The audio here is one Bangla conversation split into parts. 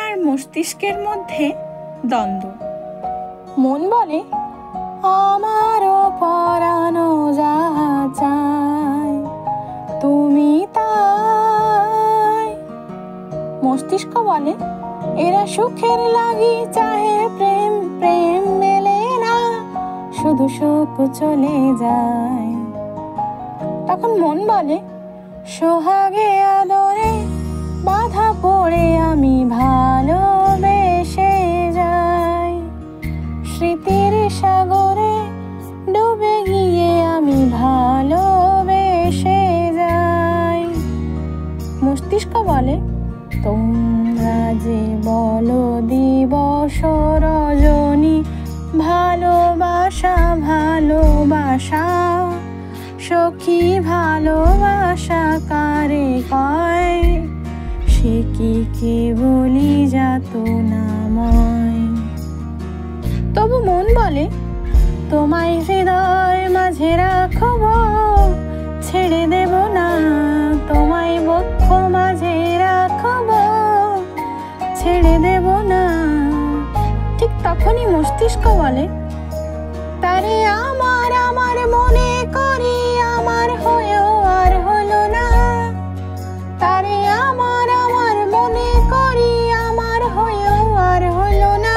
আর মস্তিষ্কের মধ্যে দ্বন্দ্ব। মন বলে আমারও পরানো যাহা চায় তুমি তাই। মস্তিষ্ক বলে এরা সুখের লাগি চাহে প্রেম, প্রেম মেলে না, শুধু সুখ চলে যায়। তখন মন বলে সোহাগে আদরে বাধা পড়ে আমি ভালোবেসে যাই, স্মৃতির সাগরে ডুবে গিয়ে আমি ভালোবেসে যাই। মস্তিষ্ক বলে তোমরা যে বলো দিবস রজনী, ভালোবাসা ভালোবাসা, সখী ভালোবাসা কারে কয়, সে কি কেবলই যাতনাময়। তবু মন বলে তোমায় হৃদয় মাঝে রাখব, ছেড়ে দেব না, তোমায় বক্ষ মাঝে রাখব, ছেড়ে দেব না। ঠিক তখনই মস্তিষ্ক বলে তারে আমার আমার মনে করি, আমার হয়েও আর হলো না, তারে আমার আমার মনে করি, আমার হয়েও আর হলো না।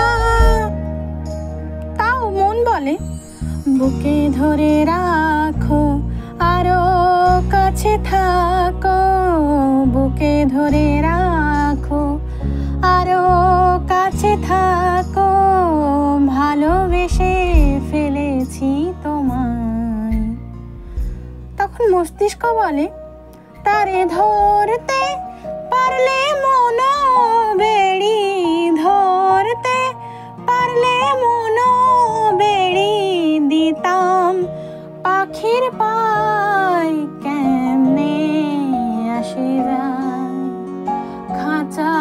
তাও মন বলে বুকে ধরে রাখো, আরো কাছে থাকো, বুকে ধরে রাখো, আরো কাছে থাকো, ভালোবেসে ফেলেছি তোমায়। তখন মস্তিষ্ক বলে তারে ধরতে পারলে মন বেড়ি, ধরতে পারলে মন বেড়ি দিতাম পাখির পায়, কেমনে আসে যায় খাঁচা